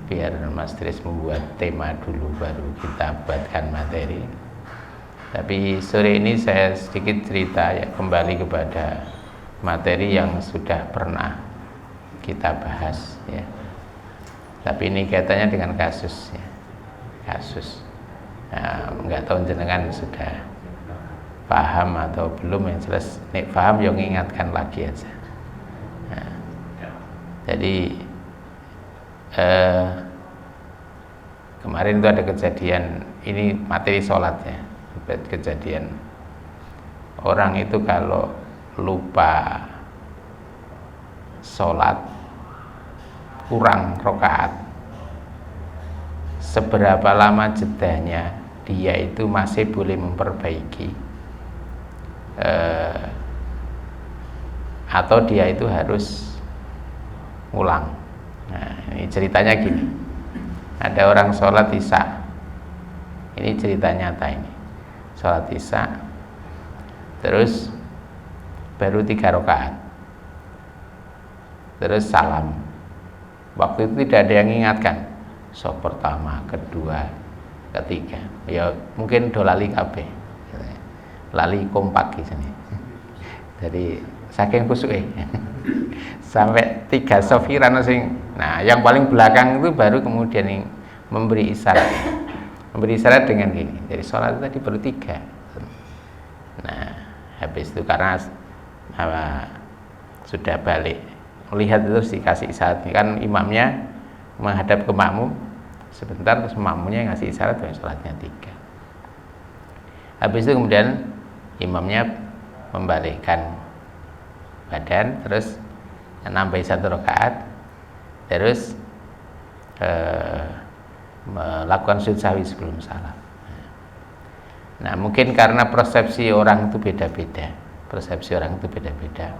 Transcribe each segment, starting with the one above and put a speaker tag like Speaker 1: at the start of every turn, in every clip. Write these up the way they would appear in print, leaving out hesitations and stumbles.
Speaker 1: biar Mas Tris membuat tema dulu baru kita buatkan materi. Tapi sore ini saya sedikit cerita ya, kembali kepada materi yang sudah pernah kita bahas ya. Tapi ini kaitannya dengan kasus ya. Kasus. Nah, nggak tahu jenengan sudah paham atau belum, yang jelas nek paham yang ingatkan lagi aja. Nah, jadi kemarin itu ada kejadian, ini materi sholat ya, kejadian orang itu kalau lupa sholat kurang rakaat, seberapa lama jedanya dia itu masih boleh memperbaiki atau dia itu harus ulang. Nah, ini ceritanya gini, ada orang sholat isya, ini cerita nyata ini, sholat isya terus baru 3 rakaat, terus salam. Waktu itu tidak ada yang mengingatkan, so pertama, kedua, ketiga, ya mungkin do lali kabeh, lali kompak di sini. Jadi saking khusyuk sampai 3 sofiran sing. Nah, yang paling belakang itu baru kemudian yang memberi isyarat. Memberi isyarat dengan gini. Jadi sholat tadi baru 3. Nah, habis itu karena sudah balik, melihat terus dikasih isyarat. Kan imamnya menghadap ke makmum sebentar, terus makmumnya ngasih isyarat bahwa sholatnya 3. Habis itu kemudian imamnya membalikkan badan, terus nambah 1 rakaat, terus melakukan sujud sahwi sebelum salam. Nah, mungkin karena persepsi orang itu beda-beda, persepsi orang itu beda-beda.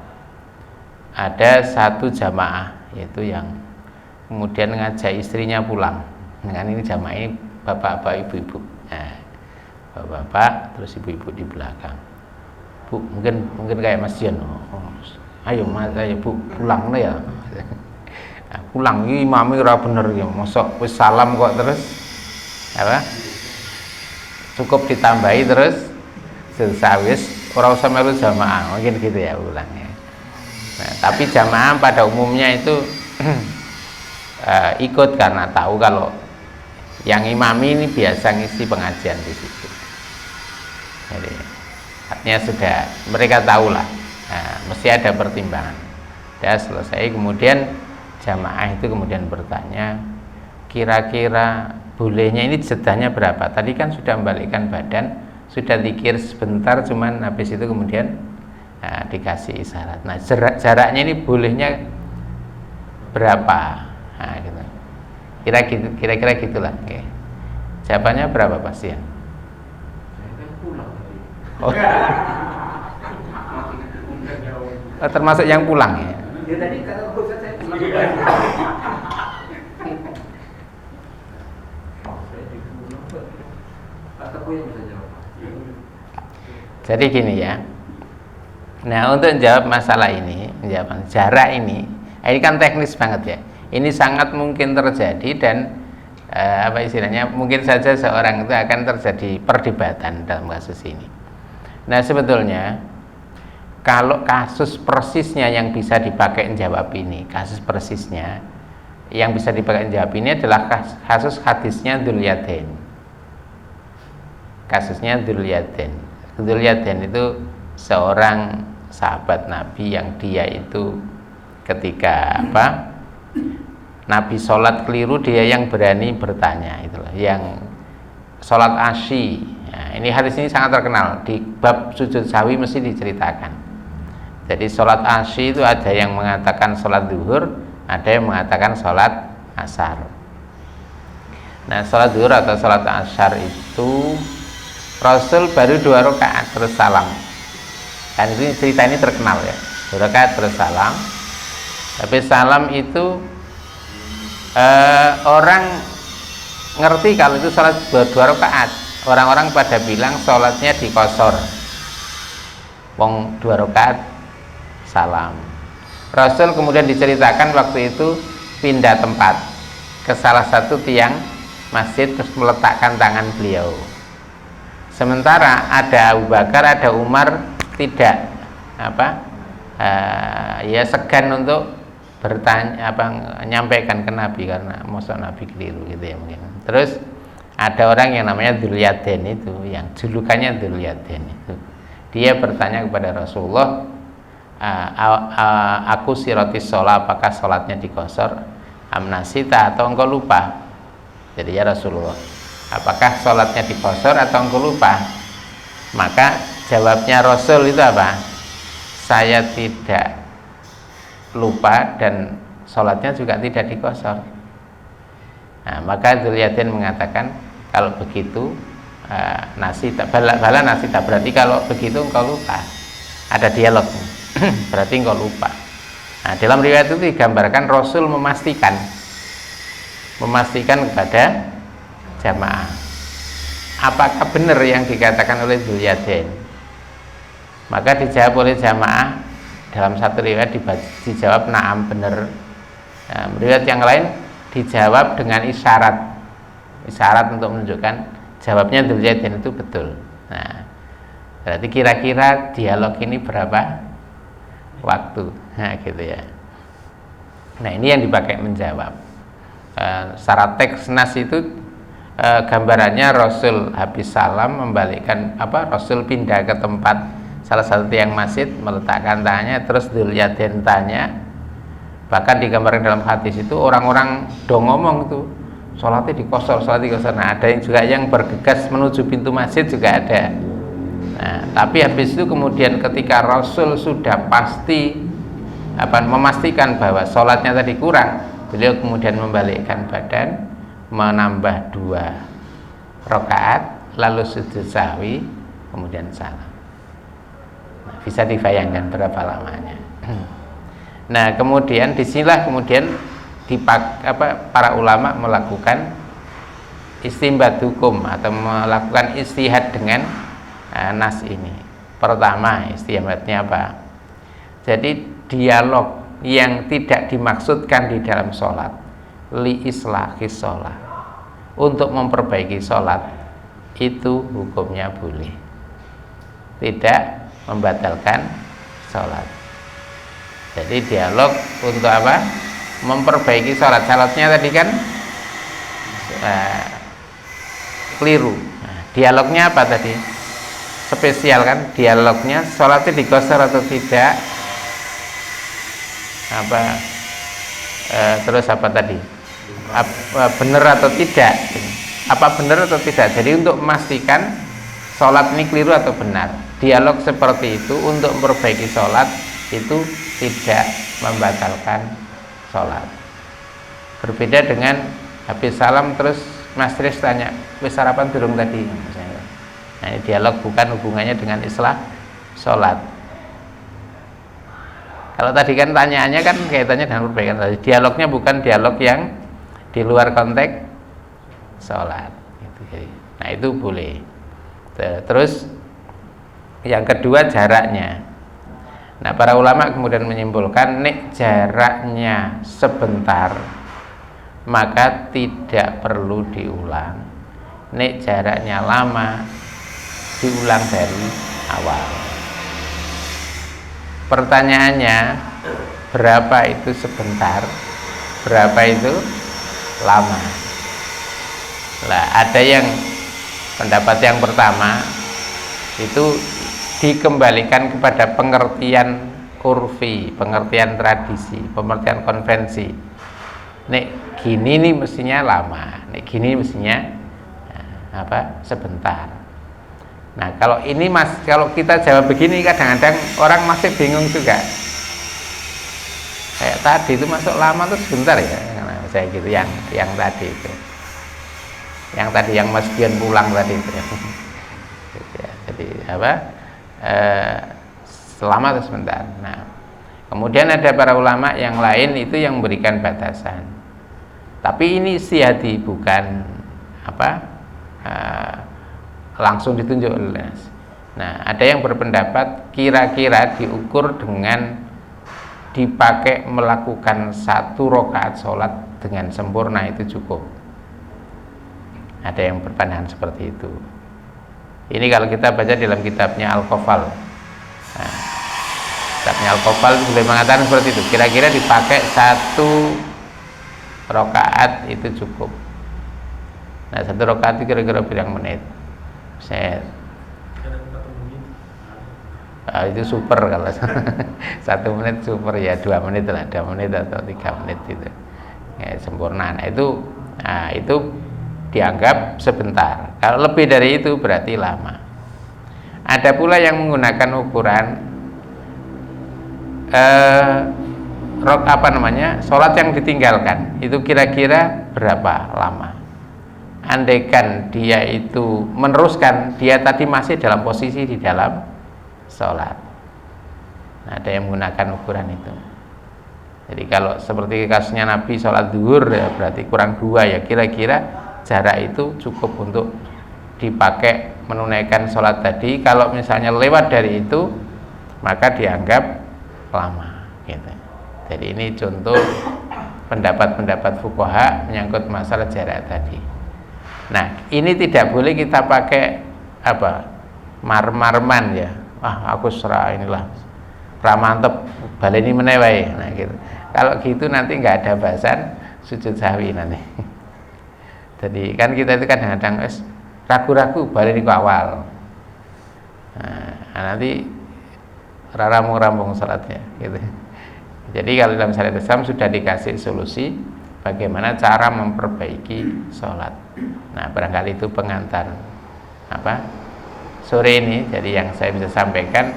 Speaker 1: Ada satu jamaah yaitu yang kemudian ngajak istrinya pulang. Dengan ini jamaah ini bapak-bapak, ibu-ibu. Nah, bapak-bapak terus ibu-ibu di belakang. Bu, mungkin kayak Mas Dian. Ayo Mas, ayo Bu, pulang ya. Nah, pulang iki imame ora bener ya. Mosok wis salam kok terus apa? Cukup ditambahi terus sawis ora usah melu jamaah. Mungkin gitu ya ulangnya. Nah, tapi jamaah pada umumnya itu ikut karena tahu kalau yang imami ini biasa ngisi pengajian di situ. Jadi artinya sudah mereka tahulah, nah, mesti ada pertimbangan. Sudah selesai, kemudian jamaah itu kemudian bertanya, kira-kira bolehnya ini jedahnya berapa? Tadi kan sudah membalikkan badan, sudah zikir sebentar, cuman habis itu kemudian dikasih isyarat. Nah, jaraknya ini bolehnya berapa? Nah, gitu. Kira-kira gitulah. Oke. Jawabannya berapa Pak Sian? Oh. Termasuk yang pulang ya.
Speaker 2: Ya tadi kata Ustaz saya termasuk.
Speaker 1: Jadi gini ya. Nah, untuk menjawab masalah ini, menjawab jarak ini kan teknis banget ya. Ini sangat mungkin terjadi dan apa istilahnya, mungkin saja seorang itu akan terjadi perdebatan dalam kasus ini. Nah, sebetulnya kalau kasus persisnya yang bisa dipakai menjawab ini, kasus persisnya yang bisa dipakai menjawab ini adalah kasus hadisnya Dzulyaden. Kasusnya Dzulyaden. Dzulyaden itu seorang sahabat Nabi yang dia itu ketika Nabi sholat keliru, dia yang berani bertanya, itulah yang sholat asyi. Nah, ini hadis ini sangat terkenal, di bab sujud sahwi mesti diceritakan. Jadi sholat asyi itu ada yang mengatakan sholat zuhur, ada yang mengatakan sholat asar. Nah, sholat zuhur atau sholat asar itu Rasul baru 2 rakaat terus salam. Dan itu cerita ini terkenal ya, 2 rakaat terus salam. Tapi salam itu orang ngerti kalau itu sholat 2 rakaat. Orang-orang pada bilang sholatnya dikosor, wong 2 rakaat salam. Rasul kemudian diceritakan waktu itu pindah tempat ke salah satu tiang masjid terus meletakkan tangan beliau. Sementara ada Abu Bakar, ada Umar tidak ya segan untuk bertanya menyampaikan ke Nabi karena masa Nabi keliru gitu ya mungkin. Terus ada orang yang namanya Dzulyaden itu, yang julukannya Dzulyaden itu. Dia bertanya kepada Rasulullah, aku sirotis sholat, apakah sholatnya dikosor, amnasita atau engkau lupa? Jadi ya Rasulullah, apakah sholatnya dikosor atau engkau lupa? Maka jawabnya Rasul itu apa? Saya tidak lupa dan sholatnya juga tidak dikosor. Nah, maka Dzulyaden mengatakan, kalau begitu bala nasita, berarti kalau begitu engkau lupa. Ada dialog, berarti engkau lupa. Nah, dalam riwayat itu digambarkan Rasul memastikan kepada jamaah, apakah benar yang dikatakan oleh Dzulyaden? Maka dijawab oleh jamaah, dalam satu riwayat dijawab na'am, benar. Nah, riwayat yang lain dijawab dengan isyarat untuk menunjukkan jawabnya Dzulyaden itu betul. Nah, berarti kira-kira dialog ini berapa waktu? Nah, gitu ya. Nah, ini yang dipakai menjawab. Secara teks nas itu gambarannya Rasul habis salam membalikkan Rasul pindah ke tempat salah satu tiang masjid, meletakkan tangannya, terus Dzulyaden tanya. Bahkan digambarkan dalam hadis itu orang-orang dong ngomong tuh, sholatnya dikosor. Nah, ada yang juga yang bergegas menuju pintu masjid juga ada. Nah, tapi habis itu kemudian ketika Rasul sudah pasti memastikan bahwa sholatnya tadi kurang, beliau kemudian membalikkan badan, menambah 2 rakaat, lalu sujud sahwi, kemudian salam. Nah, bisa dibayangkan berapa lamanya. Nah, kemudian disinilah kemudian para ulama melakukan istinbat hukum atau melakukan istihad dengan nas ini. Pertama, istihadnya apa? Jadi dialog yang tidak dimaksudkan di dalam sholat, li islahis sholat, untuk memperbaiki sholat, itu hukumnya boleh, tidak membatalkan sholat. Jadi dialog untuk apa? Memperbaiki sholat. Sholatnya tadi kan keliru. Nah, dialognya apa tadi? Spesial kan? Dialognya sholatnya dikosor atau tidak? Terus apa tadi? Benar atau tidak? Apa benar atau tidak? Jadi untuk memastikan sholat ini keliru atau benar, dialog seperti itu untuk memperbaiki sholat itu tidak membatalkan sholat. Berbeda dengan habis salam terus Mas Tris tanya, wis sarapan belum tadi? Nah, ini dialog bukan hubungannya dengan islah sholat. Kalau tadi kan tanyaannya kan kaitannya dengan perbaikan tadi. Dialognya bukan dialog yang di luar konteks sholat. Nah, itu boleh. Terus yang kedua jaraknya. Nah, para ulama kemudian menyimpulkan nek jaraknya sebentar maka tidak perlu diulang. Nek jaraknya lama diulang dari awal. Pertanyaannya, berapa itu sebentar? Berapa itu lama? Lah, ada yang pendapat yang pertama itu dikembalikan kepada pengertian urfi, pengertian tradisi, pengertian konvensi. Nek gini nih mestinya lama, nek gini mestinya sebentar. Nah, kalau ini kalau kita jawab begini kadang-kadang orang masih bingung juga. Kayak tadi itu masuk lama tuh sebentar ya, saya gitu yang tadi itu. Yang tadi yang Mas Dian pulang tadi itu. Jadi selama atau sebentar. Nah, kemudian ada para ulama yang lain itu yang memberikan batasan. Tapi ini istihadi, bukan langsung ditunjuk oleh nas. Nah, ada yang berpendapat kira-kira diukur dengan dipakai melakukan 1 rakaat sholat dengan sempurna itu cukup. Ada yang berpandangan seperti itu. Ini kalau kita baca dalam kitabnya Al-Qafal. Nah, kitabnya Al-Qafal boleh mengatakan seperti itu. Kira-kira dipakai 1 rakaat itu cukup. Nah, 1 rakaat itu kira-kira berapa menit? Saya itu super kalau 1 menit super ya, 2 menit lah, 2 menit atau 3 menit itu ya, sempurna. Nah itu dianggap sebentar. Kalau lebih dari itu berarti lama. Ada pula yang menggunakan ukuran sholat yang ditinggalkan itu kira-kira berapa lama. Andaikan dia itu meneruskan, dia tadi masih dalam posisi di dalam sholat. Nah, ada yang menggunakan ukuran itu. Jadi kalau seperti kasusnya Nabi sholat zuhur ya berarti kurang 2 ya, kira-kira jarak itu cukup untuk dipakai menunaikan sholat tadi. Kalau misalnya lewat dari itu maka dianggap lama gitu. Jadi ini contoh pendapat-pendapat fuqaha menyangkut masalah jarak tadi. Nah, ini tidak boleh kita pakai marman ya. Aku serah inilah pramantep baleni menewai. Nah gitu. Kalau gitu nanti nggak ada bahasan sujud sahwi nanti. Jadi kan kita itu kadang-kadang ragu-ragu baleni ku awal. Nah, nanti rampung salatnya gitu. Jadi kalau dalam syariat Islam sudah dikasih solusi bagaimana cara memperbaiki sholat. Nah, barangkali itu pengantar sore ini. Jadi yang saya bisa sampaikan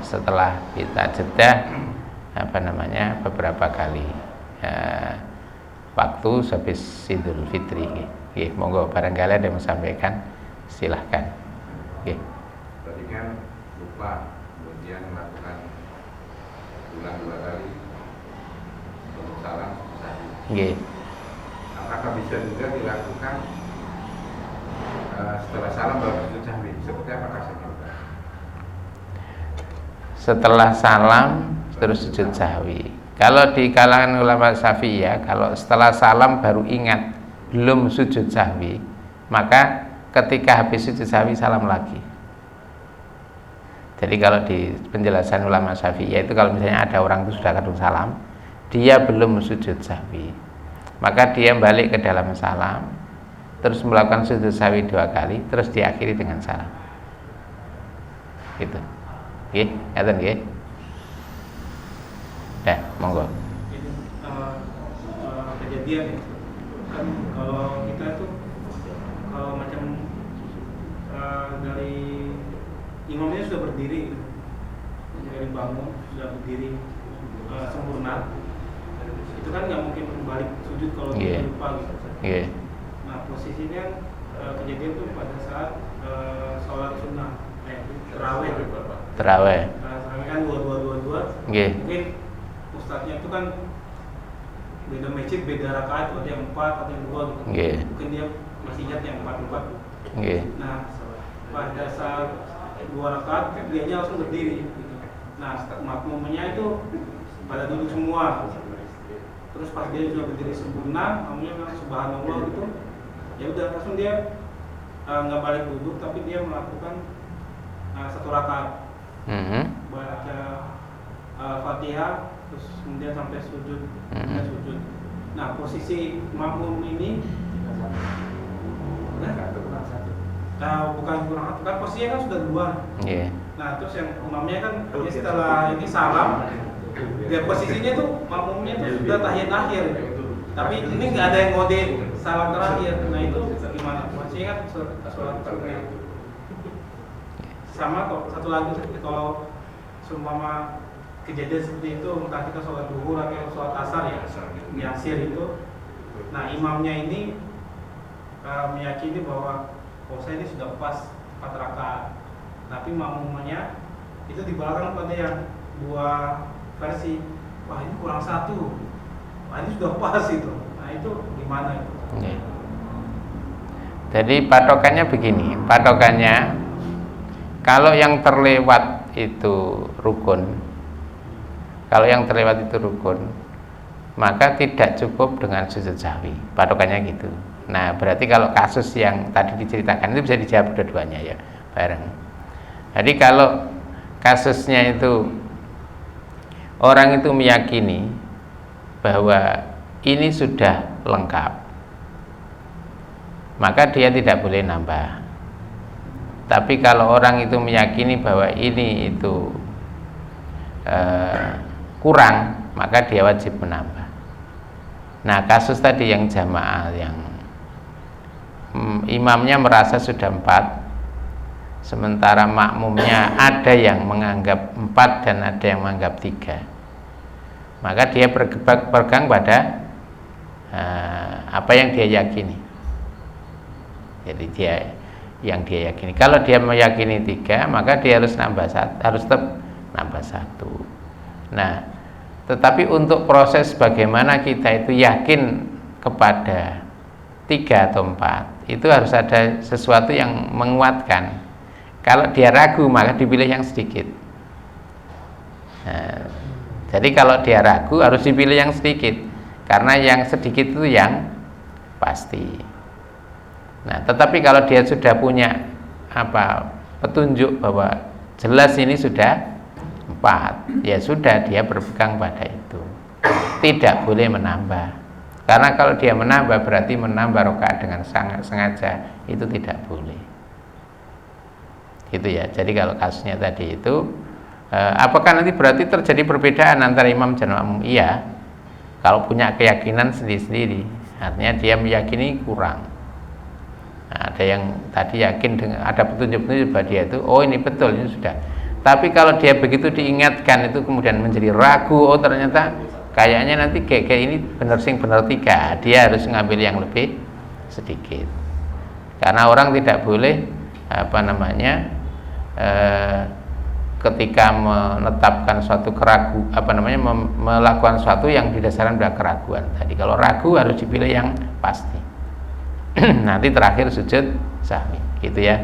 Speaker 1: setelah kita jeda beberapa kali waktu habis Idul Fitri. Monggo barangkali ada yang mau sampaikan, silahkan.
Speaker 3: Tadi kan lupa kemudian melakukan ulang 2 kali untuk salam sahih. Apakah bisa juga dilakukan setelah salam baru sujud sahwi? Seperti apa kasusnya?
Speaker 1: Setelah salam terus sujud sahwi. Kalau di kalangan ulama Syafi'iyah, kalau setelah salam baru ingat belum sujud sahwi, maka ketika habis sujud sahwi salam lagi. Jadi kalau di penjelasan ulama Syafi'iyah itu kalau misalnya ada orang itu sudah kadung salam, dia belum sujud sahwi, maka dia balik ke dalam salam, terus melakukan sujud sahwi 2 kali, terus diakhiri dengan salam. Gitu. Ngaten nggih. Monggo.
Speaker 2: Kejadian kan kalau kita tuh kalau macam dari imamnya sudah berdiri, dari bangun sudah berdiri sempurna, itu kan nggak mungkin balik sujud kalau kita lupa gitu. Nah, posisinya kejadian tuh pada saat sholat sunnah, terawih. Nah, kan 2. Mungkin ustadznya itu kan beda masjid, beda rakaat, ada yang 4, ada yang 2 gitu. Mungkin dia masih ingat yang 4. Nah, pada saat 2 rakaat dia langsung berdiri gitu. Nah, makmumnya itu pada duduk semua. Terus pas dia sudah berdiri sempurna, makmumnya bilang subhanallah gitu. Ya udah langsung dia nggak balik duduk, tapi dia melakukan 1 rakaat. Baca Fatihah, terus kemudian sampai sujud. Nah, posisi makmum ini bukan kurang 1, kan posisinya kan sudah 2. Nah, terus yang imamnya kan dia setelah ini salam, dia posisinya tuh makmumnya tuh sudah tahiyat akhir. Tapi ini nggak ada yang ngode salam terakhir. Nah, itu gimana? Posisinya kan sholat sunnah. Sama kok, satu lagi kalau seumpama kejadian seperti itu, entah kita sholat zuhur atau sholat asar ya, yasir itu. Nah, imamnya ini meyakini bahwa saya ini sudah pas 4 rakaat, tapi makmumnya itu di belakang pada yang 2 versi. Wah, ini kurang 1. Wah, ini sudah pas itu. Nah, itu gimana itu?
Speaker 1: Jadi patokannya begini, kalau yang terlewat itu rukun, maka tidak cukup dengan sujud sahwi, patokannya gitu. Nah, berarti kalau kasus yang tadi diceritakan itu bisa dijawab dua-duanya ya, bareng. Jadi kalau kasusnya itu orang itu meyakini bahwa ini sudah lengkap, maka dia tidak boleh nambah. Tapi kalau orang itu meyakini bahwa ini itu kurang, maka dia wajib menambah. Nah, kasus tadi yang jamaah yang imamnya merasa sudah 4, sementara makmumnya ada yang menganggap 4 dan ada yang menganggap 3, maka dia berpegang pada apa yang dia yakini. Jadi dia yakini. Kalau dia meyakini 3, maka dia harus tetap nambah 1. Nah, tetapi untuk proses bagaimana kita itu yakin kepada 3 atau 4, itu harus ada sesuatu yang menguatkan. Kalau dia ragu, maka dipilih yang sedikit. Nah, jadi kalau dia ragu harus dipilih yang sedikit, karena yang sedikit itu yang pasti. Nah, tetapi kalau dia sudah punya petunjuk bahwa jelas ini sudah 4, ya sudah, dia berpegang pada itu, tidak boleh menambah. Karena kalau dia menambah berarti menambah rakaat dengan sangat sengaja, itu tidak boleh. Gitu ya. Jadi kalau kasusnya tadi itu, apakah nanti berarti terjadi perbedaan antara imam dan makmum? Iya. Kalau punya keyakinan sendiri-sendiri, artinya dia meyakini kurang. Nah, ada yang tadi yakin dengan ada petunjuk-petunjuk bahwa dia itu, oh ini betul, ini sudah. Tapi kalau dia begitu diingatkan itu kemudian menjadi ragu, oh ternyata kayaknya nanti kayak ini benar 3, dia harus ngambil yang lebih sedikit. Karena orang tidak boleh ketika menetapkan suatu melakukan suatu yang didasarkan pada keraguan tadi. Kalau ragu harus dipilih yang pasti. Nanti terakhir sujud sahwi, gitu ya.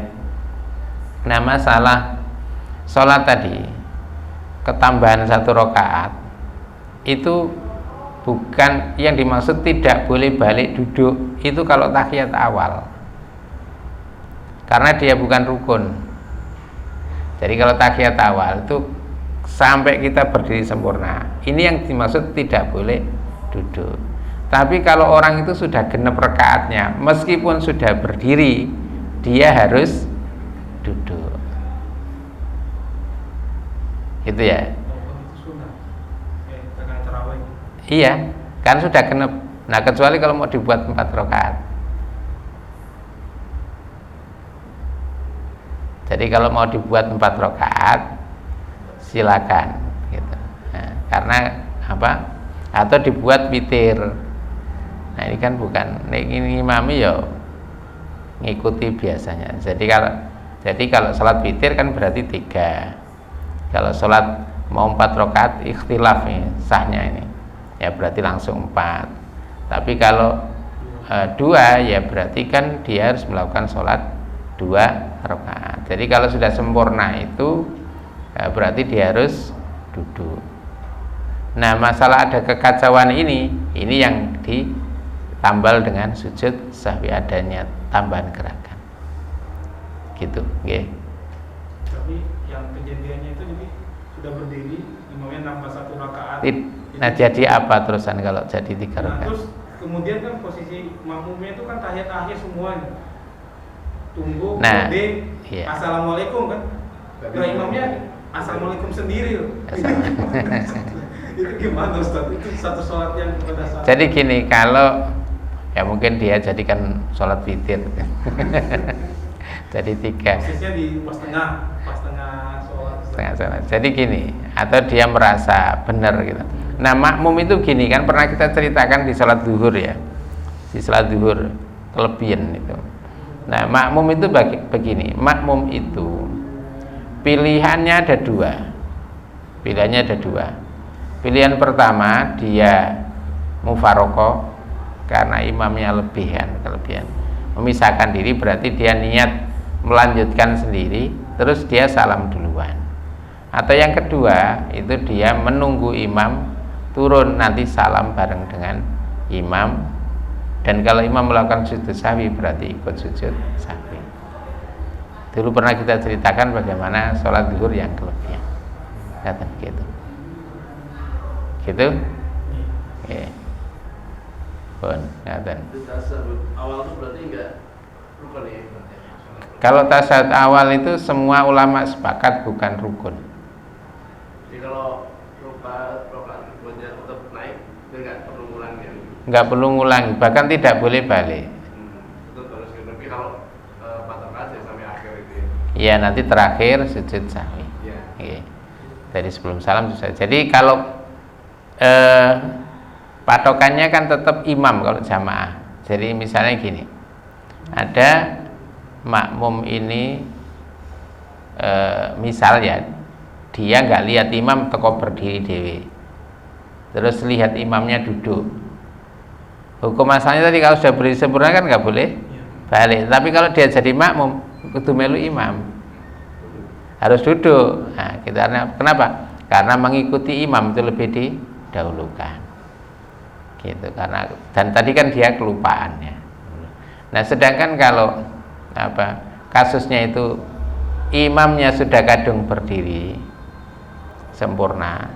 Speaker 1: Nah, masalah sholat tadi, ketambahan 1 rakaat itu bukan yang dimaksud tidak boleh balik duduk, itu kalau tahiyat awal, karena dia bukan rukun. Jadi kalau tahiyat awal itu sampai kita berdiri sempurna, ini yang dimaksud tidak boleh duduk. Tapi kalau orang itu sudah genep rakaatnya, meskipun sudah berdiri, dia harus duduk. Itu ya. Iya, kan sudah genep. Nah, kecuali kalau mau dibuat 4 rakaat. Jadi kalau mau dibuat 4 rakaat, silakan, gitu. Nah, karena atau dibuat witir. Nah, ini kan bukan, ini imami ya ngikuti biasanya. Jadi kalau salat witir kan berarti 3. Kalau salat mau 4 rakaat ikhtilaf nih sahnya ini, ya berarti langsung 4. Tapi kalau 2, ya berarti kan dia harus melakukan sholat 2 rakaat. Jadi kalau sudah sempurna itu berarti dia harus duduk. Nah, masalah ada kekacauan ini yang ditambal dengan sujud sahwi, adanya tambahan gerakan. Gitu, nggih.
Speaker 2: Tapi yang kejadiannya itu jadi sudah berdiri, imamnya nambah 1 rakaat.
Speaker 1: Nah, jadi apa terusan kalau jadi 3 rakaat?
Speaker 2: Nah, terus kemudian kan posisi makmumnya itu kan tahiyat akhir semuanya. Tunggu,
Speaker 1: iya.
Speaker 2: Assalamualaikum kan. Nah, imamnya Assalamualaikum sendiri loh. Itu gimana Ustaz? Itu satu sholat yang pada saat.
Speaker 1: Jadi gini, kalau ya mungkin dia jadikan sholat witir. Jadi 3.
Speaker 2: Posisinya di pas tengah sholat.
Speaker 1: Jadi gini, atau dia merasa benar gitu. Nah, makmum itu gini kan, pernah kita ceritakan di sholat zuhur ya. Di sholat zuhur kelebihan itu. Nah, makmum itu begini, makmum itu pilihannya ada 2. Pilihannya ada 2. Pilihan pertama, dia mufarokoh karena imamnya kelebihan. Memisahkan diri berarti dia niat melanjutkan sendiri, terus dia salam duluan. Atau yang kedua, itu dia menunggu imam turun nanti salam bareng dengan imam, dan kalau imam melakukan sujud sahwi berarti ikut sujud sahwi. Dulu pernah kita ceritakan bagaimana sholat zuhur yang kelebihan, kata begitu. Gitu? Oke. Pun, kata.
Speaker 4: Awal itu berarti enggak rukun ya?
Speaker 1: Kalau tasyahud awal itu semua ulama sepakat bukan rukun.
Speaker 4: Jadi kalau rokaat kemudian tetap naik, itu enggak perlu ngulangi ya?
Speaker 1: Enggak perlu ngulangi, bahkan tidak boleh balik.
Speaker 4: Itu terus. Tapi kalau 4 rakaat ya sampai akhir itu.
Speaker 1: Iya, nanti terakhir sujud sahwi.
Speaker 4: Iya.
Speaker 1: Oke. Dari sebelum salam susah. Jadi kalau patokannya kan tetap imam kalau jamaah. Jadi misalnya gini, ada makmum ini misalnya dia nggak lihat imam teko berdiri dewi, terus lihat imamnya duduk. Hukum asalnya tadi kalau sudah berdiri sempurna kan nggak boleh balik. Tapi kalau dia jadi makmum kudu melu imam, harus duduk. Nah, kenapa? Karena mengikuti imam itu lebih didahulukan. Gitu, karena dan tadi kan dia kelupaannya. Nah, sedangkan kalau kasusnya itu imamnya sudah kadung berdiri sempurna,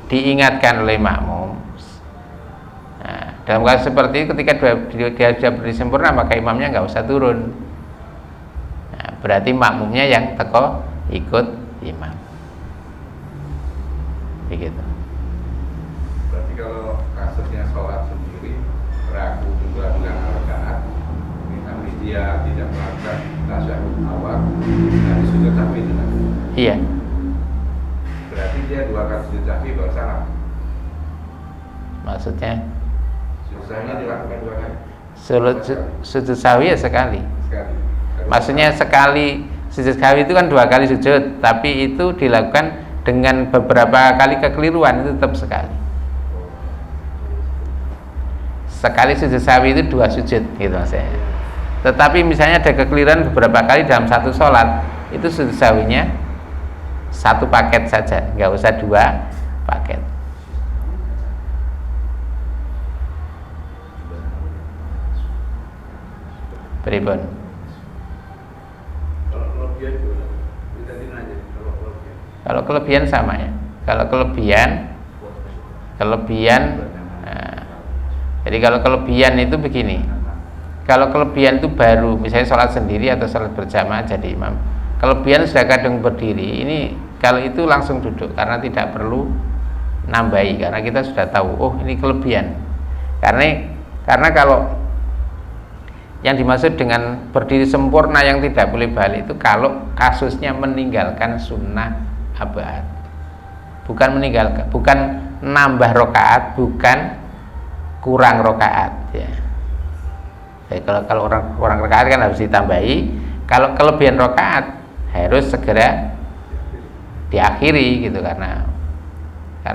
Speaker 1: diingatkan oleh makmum. Nah, dalam kasus seperti itu ketika dia sudah berdiri sempurna maka imamnya nggak usah turun. Nah, berarti makmumnya yang teko ikut imam. Begitu.
Speaker 3: Berarti kalau kasusnya sholat sendiri ragu juga dengan rakaat, tapi dia tidak melakukan tasyahud awal, nanti sujud sahwi juga.
Speaker 1: Iya.
Speaker 3: Berarti dia 2 kali sujud sahwi baru salam.
Speaker 1: Maksudnya
Speaker 3: Sujud sahwi dilakukan 2 kali.
Speaker 1: sujud sahwi ya sekali.
Speaker 3: Sekali.
Speaker 1: Maksudnya sekali sujud sahwi itu kan 2 kali sujud, tapi itu dilakukan dengan beberapa kali kekeliruan, itu tetap sekali. Sekali sujud sahwi itu 2 sujud gitu maksudnya. Tetapi misalnya ada kekeliruan beberapa kali dalam satu sholat, itu sujud sahwinya 1 paket saja, nggak usah 2 paket. Pripun?
Speaker 4: Kalau kelebihan juga kita aja kalau kelebihan.
Speaker 1: Kalau kelebihan sama ya. Kalau kelebihan, nah, jadi kalau kelebihan itu begini. Kalau kelebihan itu baru, misalnya sholat sendiri atau sholat berjamaah jadi imam. Kelebihan sudah kadang berdiri, ini kalau itu langsung duduk karena tidak perlu nambahi, karena kita sudah tahu, oh ini kelebihan. Karena kalau yang dimaksud dengan berdiri sempurna yang tidak boleh balik itu kalau kasusnya meninggalkan sunnah abad, bukan meninggalkan, bukan nambah rokaat, bukan kurang rokaat ya. Jadi kalau orang rokaat kan harus ditambahi, kalau kelebihan rokaat harus segera diakhiri gitu, karena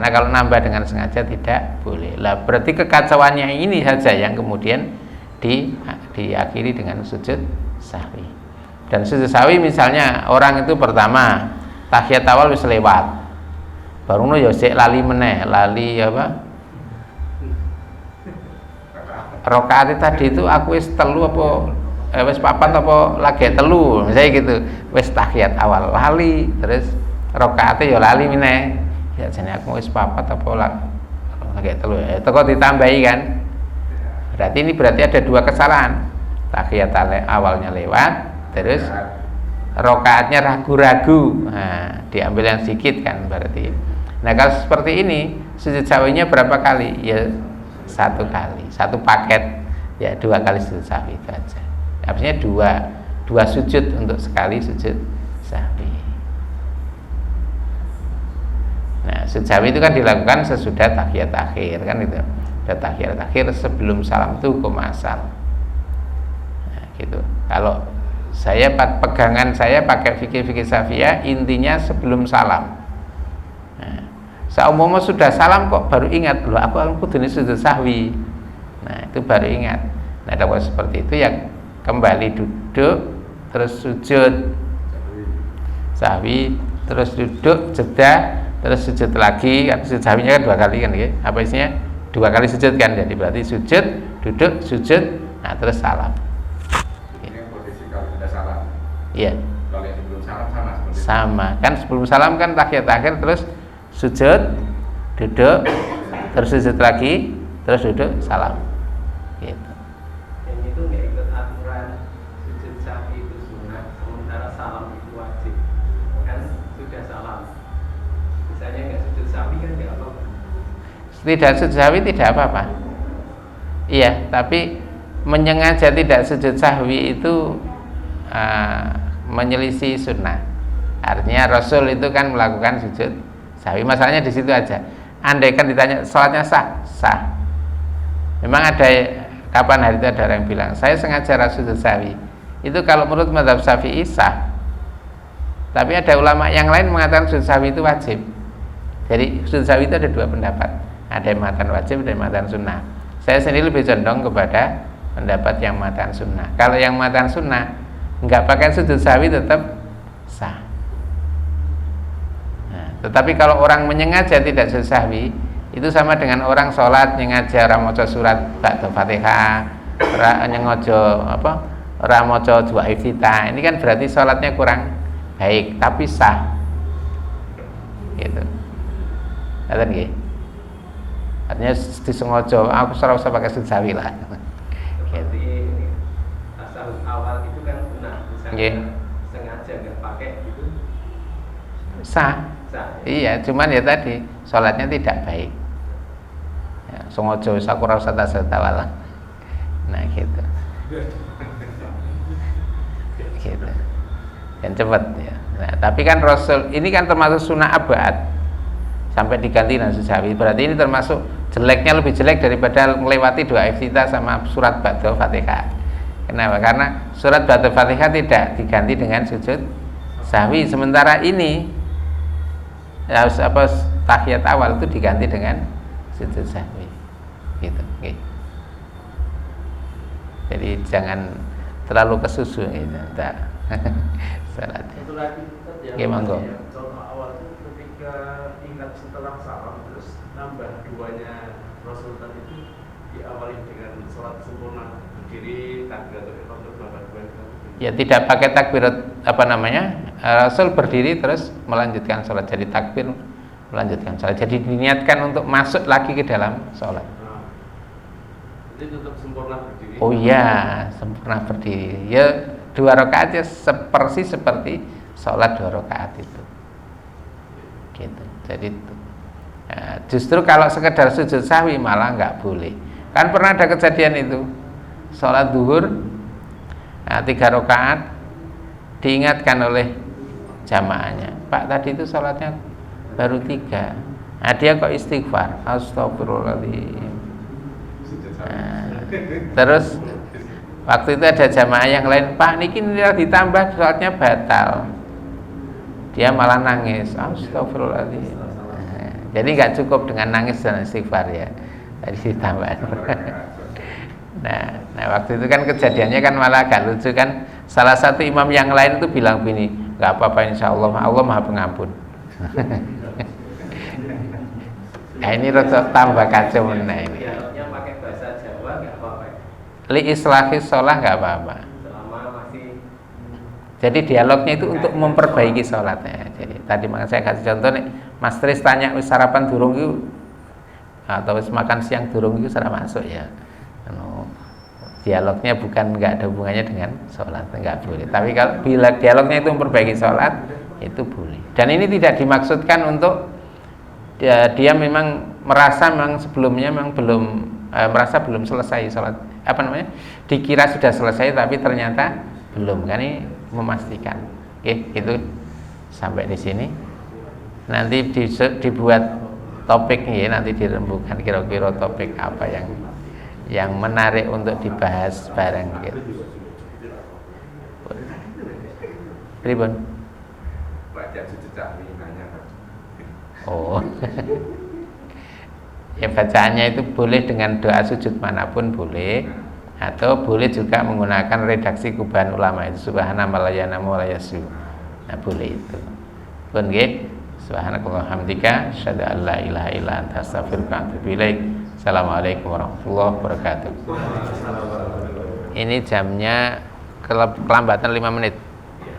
Speaker 1: kalau nambah dengan sengaja tidak boleh. Lah berarti kekacauannya ini saja yang kemudian diakhiri dengan sujud sahwi. Dan sujud sahwi misalnya orang itu pertama tahiyat awal wis lewat, baru no yo sik lali meneh, lali apa? Rokaat tadi itu aku wis telu apa wis papat apa lagi telu, misalnya gitu. Wis tahiyat awal lali, terus rokaate ya lali meneh. Ya jane aku wis papat apa lagi telu. Teko ditambahi kan. Berarti ada 2 kesalahan. Tahiyat awalnya lewat, terus rokaatnya ragu-ragu. Nah, diambil yang sedikit kan berarti. Nah, kalau seperti ini sujud sahwinya berapa kali? Ya 1 kali, 1 paket ya 2 kali sujud sahwi itu aja. Artinya 2 sujud untuk sekali sujud sahwi. Nah, sujud sahwi itu kan dilakukan sesudah tahiyat akhir kan itu. Sudah tahiyat akhir sebelum salam itu hukum asal. Nah, gitu. Kalau pegangan saya pakai fikih Syafi'iyah intinya sebelum salam. Nah, seumumnya sudah salam kok baru ingat loh aku kudu sujud sahwi. Nah, itu baru ingat. Nah, kalau seperti itu ya kembali duduk terus sujud sahwi, terus duduk jeda terus sujud lagi, kan sujud sahwinya kan 2 kali kan ya. Apa isinya? 2 kali sujud kan, jadi berarti sujud, duduk, sujud, nah terus salam.
Speaker 3: Ini posisi kalau sudah salam.
Speaker 1: Iya.
Speaker 3: Kalau yang sebelum salam sama seperti itu.
Speaker 1: Sama kan, sebelum salam kan tahiyat akhir, terus sujud, duduk, terus sujud lagi, terus duduk, salam gitu.
Speaker 4: Dan itu nggak ikut aturan sujud sahwi itu sunnah, sementara salam itu wajib. Kan sudah salam, misalnya nggak sujud sahwi kan nggak apa-apa.
Speaker 1: Tidak sujud sahwi tidak apa-apa. Iya, tapi menyengaja tidak sujud sahwi itu menyelisih sunnah. Artinya Rasul itu kan melakukan sujud sahwi. Masalahnya di situ aja. Andai kan ditanya sholatnya sah, sah. Memang ada kapan hari itu ada orang yang bilang saya sengaja sujud sahwi. Itu kalau menurut mazhab Syafi'i sah. Tapi ada ulama yang lain mengatakan sujud sahwi itu wajib. Jadi sujud sahwi itu ada 2 pendapat. Ada yang mengatakan wajib, ada yang mengatakan sunnah. Saya sendiri lebih condong kepada pendapat yang mengatakan sunnah. Kalau yang mengatakan sunnah nggak pakai sujud sahwi tetap sah. Nah, tetapi kalau orang menyengaja tidak sujud sahwi, itu sama dengan orang sholat nyengaja ora maca surat ba'da Fatihah, ora nyengaja ora maca dua iftitah. Ini kan berarti sholatnya kurang baik, tapi sah. Gitu. Ngoten nggih. Artinya disengaja aku ora usah pakai sujud sahwi lah.
Speaker 4: Seperti tasawuf awal itu kan benar, misalnya sengaja nggak pakai itu
Speaker 1: Sah.
Speaker 4: sah.
Speaker 1: Iya, cuman ya tadi sholatnya tidak baik. Ya, sengaja wis aku ora usah tasawuf awal. Nah, gitu. Gitu. Dan cepat ya. Nah, tapi kan Rasul ini kan termasuk sunnah abad sampai diganti dengan sujud sahwi. Berarti ini termasuk jeleknya lebih jelek daripada melewati 2 iftitah sama surat ba'da Fatihah. Kenapa? Karena surat ba'da Fatihah tidak diganti dengan sujud sahwi, sementara ini tahiyat awal itu diganti dengan sujud sahwi. Gitu. Okay. Jadi jangan terlalu kesusu gitu. Salat.
Speaker 4: Itu lagi
Speaker 1: Oke, monggo.
Speaker 4: Contoh awal itu ketika ingat setelah salam terus nambah 2-nya Rasul tadi itu diawali dengan sholat sempurna berdiri takbiratul ihram terus nambah 2.
Speaker 1: Ya tidak pakai takbirat Rasul berdiri terus melanjutkan sholat, jadi takbir melanjutkan sholat, jadi diniatkan untuk masuk lagi ke dalam sholat.
Speaker 4: Nah, jadi tetap sempurna berdiri.
Speaker 1: Oh iya, sempurna berdiri. Ya 2 rakaat ya persis seperti sholat 2 rakaat itu. Gitu. Jadi justru kalau sekedar sujud sahwi malah nggak boleh. Kan pernah ada kejadian itu, sholat duhur 3 rakaat diingatkan oleh jamaahnya, Pak tadi itu sholatnya baru 3. Nah, dia kok istighfar, astagfirullahaladzim. Terus waktu itu ada jamaah yang lain, Pak niki ditambah sholatnya batal. Dia malah nangis, astagfirullahaladzim. Jadi nggak cukup dengan nangis dan istighfar ya, tadi ditambah. Nah waktu itu kan kejadiannya kan malah agak lucu kan. Salah satu imam yang lain itu bilang begini, nggak apa-apa insya Allah, Allah maha pengampun. Nah ini rada tambah kacau nah ini.
Speaker 4: Dialognya pakai bahasa Jawa nggak apa-apa.
Speaker 1: Li islahis sholah nggak apa-apa.
Speaker 4: Selama masih.
Speaker 1: Jadi dialognya itu untuk memperbaiki sholatnya. Jadi tadi saya kasih contoh nih, Mas Tris tanya wis sarapan durung itu atau wis makan siang durung itu sudah masuk ya. Dialognya bukan nggak ada hubungannya dengan sholat, nggak boleh. Tapi kalau bila dialognya itu memperbaiki sholat itu boleh. Dan ini tidak dimaksudkan untuk dia memang merasa memang sebelumnya memang belum merasa belum selesai sholat, dikira sudah selesai tapi ternyata belum. Kan ini memastikan. Oke, itu sampai di sini. Nanti dibuat topik ya, nanti dirembukan kira-kira topik apa yang menarik untuk dibahas bareng gitu. Ribon.
Speaker 3: Baca sujud sahwi nanya.
Speaker 1: Oh. Ya bacaannya itu boleh dengan doa sujud manapun boleh, atau boleh juga menggunakan redaksi kubahan ulama itu subhanallah wa la yasu. Nah boleh itu. Pun nggih Subhanakallahumma hamdika asyhadu an la ilaha illa anta astaghfiruka wa atubu ilaik. Assalamualaikum warahmatullahi wabarakatuh. Ini jamnya kelambatan 5 menit.